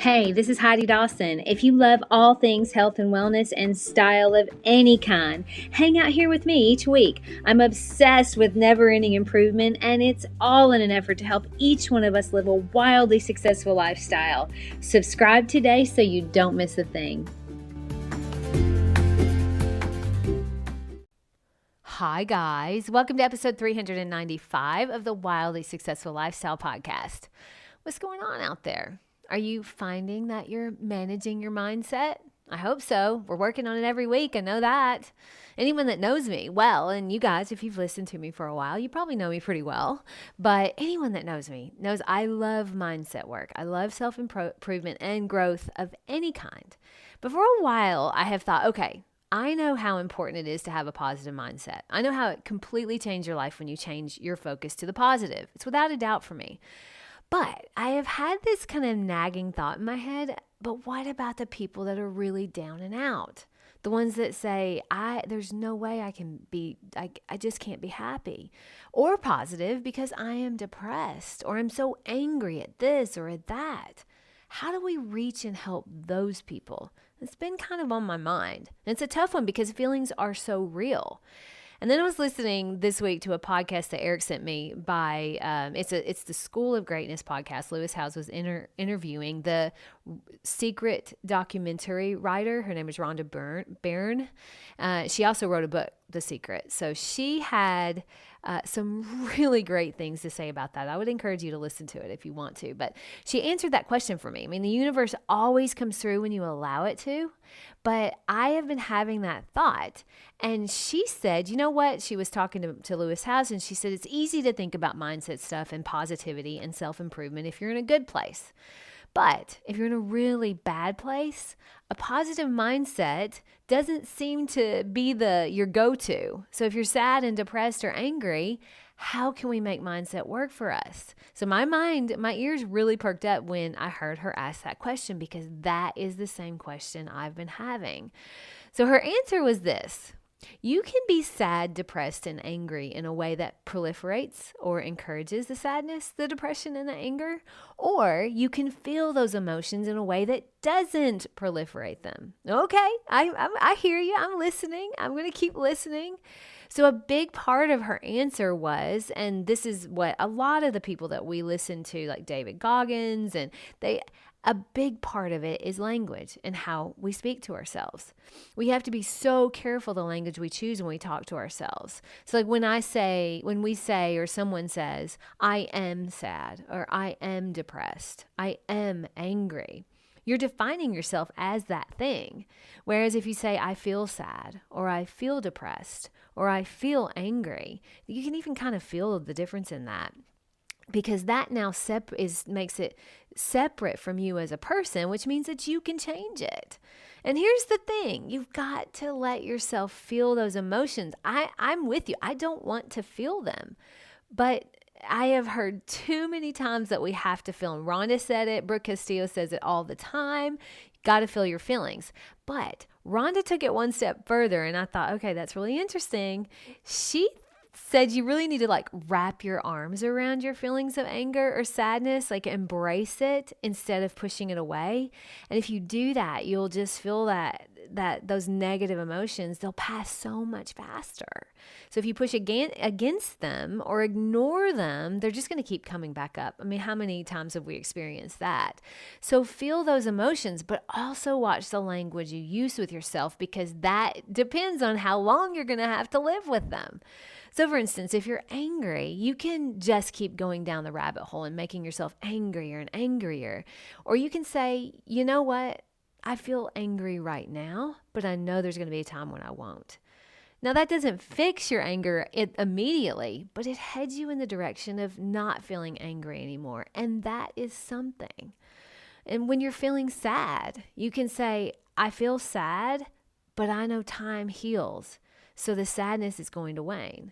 Hey, this is Heidi Dawson. If you love all things health and wellness and style of any kind, hang out here with me each week. I'm obsessed with never-ending improvement, and it's all in an effort to help each one of us live a wildly successful lifestyle. Subscribe today so you don't miss a thing. Hi, guys. Welcome to episode 395 of the Wildly Successful Lifestyle Podcast. What's going on out there? Are you finding that you're managing your mindset? I hope so. We're working on it every week. I know that. Anyone that knows me well, and you guys, if you've listened to me for a while, you probably know me pretty well. But anyone that knows me knows I love mindset work. I love self-improvement and growth of any kind. But for a while, I have thought, okay, I know how important it is to have a positive mindset. I know how it completely changed your life when you change your focus to the positive. It's without a doubt for me. But I have had this kind of nagging thought in my head, but what about the people that are really down and out? The ones that say, there's no way I just can't be happy or positive because I am depressed or I'm so angry at this or at that. How do we reach and help those people? It's been kind of on my mind. And it's a tough one because feelings are so real. And then I was listening this week to a podcast that Eric sent me by, it's the School of Greatness podcast. Lewis Howes was interviewing the secret documentary writer. Her name is Rhonda Byrne. She also wrote a book, The Secret. So she had some really great things to say about that. I would encourage you to listen to it if you want to. But she answered that question for me. I mean, the universe always comes through when you allow it to. But I have been having that thought. And she said, you know what? She was talking to Lewis Howes, and she said, it's easy to think about mindset stuff and positivity and self-improvement if you're in a good place. But if you're in a really bad place, a positive mindset doesn't seem to be your go-to. So if you're sad and depressed or angry, how can we make mindset work for us? So my ears really perked up when I heard her ask that question, because that is the same question I've been having. So her answer was this: you can be sad, depressed, and angry in a way that proliferates or encourages the sadness, the depression, and the anger, or you can feel those emotions in a way that doesn't proliferate them. Okay, I hear you. I'm listening. I'm going to keep listening. So a big part of her answer was, and this is what a lot of the people that we listen to, like David Goggins, a big part of it is language and how we speak to ourselves. We have to be so careful the language we choose when we talk to ourselves. So like when we say, or someone says, I am sad, or I am depressed, I am angry, you're defining yourself as that thing. Whereas if you say, I feel sad, or I feel depressed, or I feel angry, you can even kind of feel the difference in that. Because that now makes it separate from you as a person, which means that you can change it. And here's the thing: you've got to let yourself feel those emotions. I'm with you. I don't want to feel them, but I have heard too many times that we have to feel them. Rhonda said it. Brooke Castillo says it all the time. You got to feel your feelings. But Rhonda took it one step further, and I thought, okay, that's really interesting. She said you really need to wrap your arms around your feelings of anger or sadness, embrace it instead of pushing it away. And if you do that, you'll just feel that those negative emotions, they'll pass so much faster. So if you push against them or ignore them, they're just going to keep coming back up. I mean, how many times have we experienced that? So feel those emotions, but also watch the language you use with yourself, because that depends on how long you're going to have to live with them. So for instance, if you're angry, you can just keep going down the rabbit hole and making yourself angrier and angrier. Or you can say, you know what? I feel angry right now, but I know there's going to be a time when I won't. Now that doesn't fix your anger immediately, but it heads you in the direction of not feeling angry anymore. And that is something. And when you're feeling sad, you can say, I feel sad, but I know time heals. So the sadness is going to wane.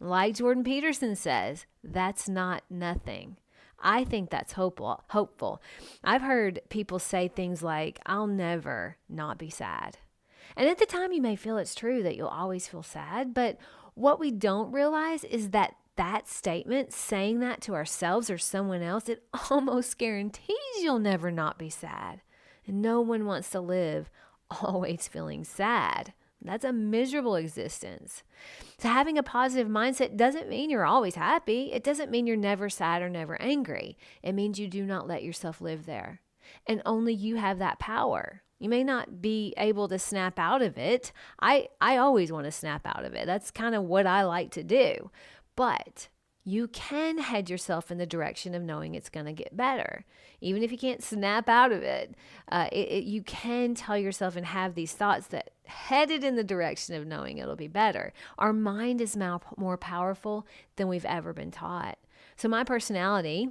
Like Jordan Peterson says, that's not nothing. I think that's hopeful. I've heard people say things like, I'll never not be sad. And at the time you may feel it's true that you'll always feel sad, but what we don't realize is that that statement, saying that to ourselves or someone else, it almost guarantees you'll never not be sad. And no one wants to live always feeling sad. That's a miserable existence. So having a positive mindset doesn't mean you're always happy. It doesn't mean you're never sad or never angry. It means you do not let yourself live there. And only you have that power. You may not be able to snap out of it. I always want to snap out of it. That's kind of what I like to do. But you can head yourself in the direction of knowing it's going to get better. Even if you can't snap out of it, you can tell yourself and have these thoughts that headed in the direction of knowing it'll be better. Our mind is now more powerful than we've ever been taught. So my personality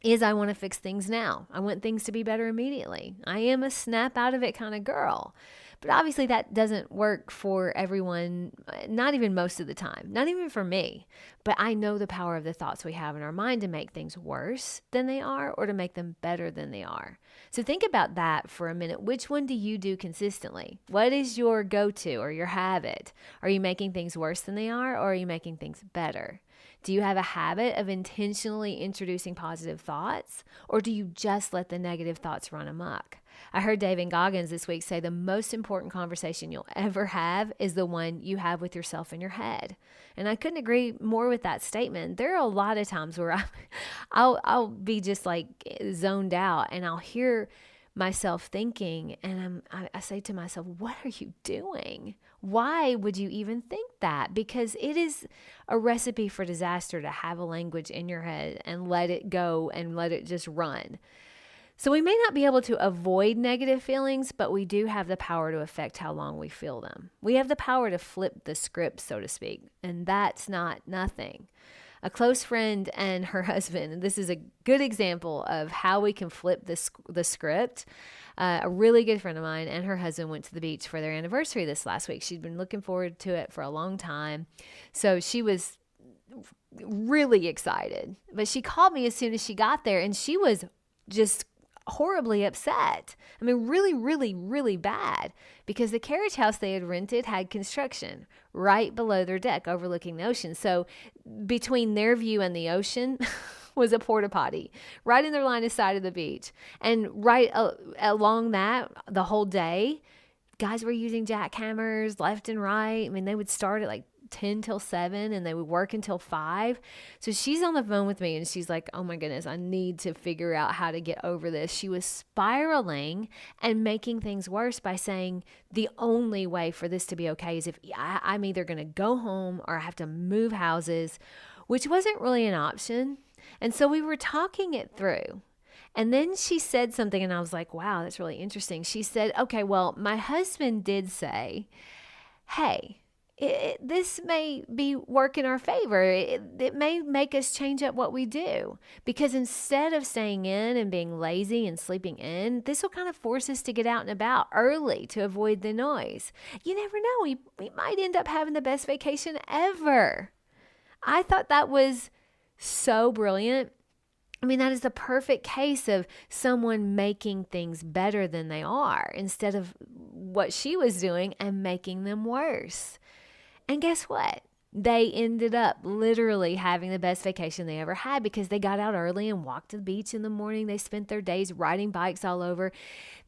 is I want to fix things now. I want things to be better immediately. I am a snap out of it kind of girl. But obviously that doesn't work for everyone, not even most of the time, not even for me. But I know the power of the thoughts we have in our mind to make things worse than they are or to make them better than they are. So think about that for a minute. Which one do you do consistently? What is your go-to or your habit? Are you making things worse than they are, or are you making things better? Do you have a habit of intentionally introducing positive thoughts, or do you just let the negative thoughts run amok? I heard David Goggins this week say the most important conversation you'll ever have is the one you have with yourself in your head. And I couldn't agree more with that statement. There are a lot of times where I'll be just like zoned out, and I'll hear myself thinking, and I say to myself, what are you doing? Why would you even think that? Because it is a recipe for disaster to have a language in your head and let it go and let it just run. So we may not be able to avoid negative feelings, but we do have the power to affect how long we feel them. We have the power to flip the script, so to speak, and that's not nothing. A close friend and her husband, and this is a good example of how we can flip the script. A really good friend of mine and her husband went to the beach for their anniversary this last week. She'd been looking forward to it for a long time. So she was really excited. But she called me as soon as she got there, and she was just horribly upset. I mean, really, really, really bad, because the carriage house they had rented had construction right below their deck overlooking the ocean. So between their view and the ocean was a porta potty right in their line of sight of the beach. And right along that, the whole day, guys were using jackhammers left and right. I mean, they would start at like 10 till 7 and they would work until 5. So she's on the phone with me and she's like, oh my goodness, I need to figure out how to get over this. She was spiraling and making things worse by saying the only way for this to be okay is if I'm either going to go home or I have to move houses, which wasn't really an option. And so we were talking it through. And then she said something and I was like, wow, that's really interesting. She said, okay, well, my husband did say, hey, this may be work in our favor. It may make us change up what we do, because instead of staying in and being lazy and sleeping in, this will kind of force us to get out and about early to avoid the noise. You never know. We might end up having the best vacation ever. I thought that was so brilliant. I mean, that is the perfect case of someone making things better than they are instead of what she was doing and making them worse. And guess what? They ended up literally having the best vacation they ever had because they got out early and walked to the beach in the morning. They spent their days riding bikes all over.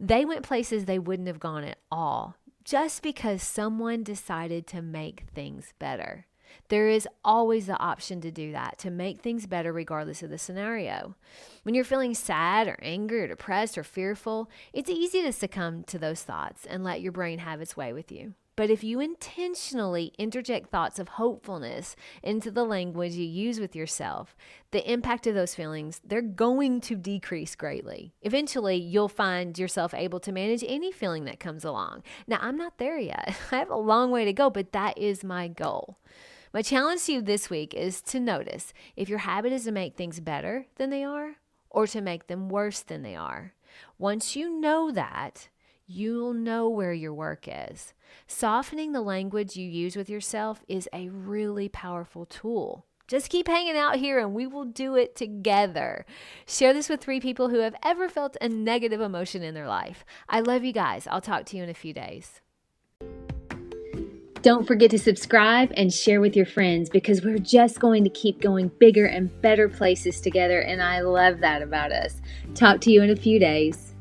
They went places they wouldn't have gone at all just because someone decided to make things better. There is always the option to do that, to make things better regardless of the scenario. When you're feeling sad or angry or depressed or fearful, it's easy to succumb to those thoughts and let your brain have its way with you. But if you intentionally interject thoughts of hopefulness into the language you use with yourself, the impact of those feelings, they're going to decrease greatly. Eventually, you'll find yourself able to manage any feeling that comes along. Now, I'm not there yet. I have a long way to go, but that is my goal. My challenge to you this week is to notice if your habit is to make things better than they are or to make them worse than they are. Once you know that, you'll know where your work is. Softening the language you use with yourself is a really powerful tool. Just keep hanging out here and we will do it together. Share this with 3 people who have ever felt a negative emotion in their life. I love you guys. I'll talk to you in a few days. Don't forget to subscribe and share with your friends because we're just going to keep going bigger and better places together, and I love that about us. Talk to you in a few days.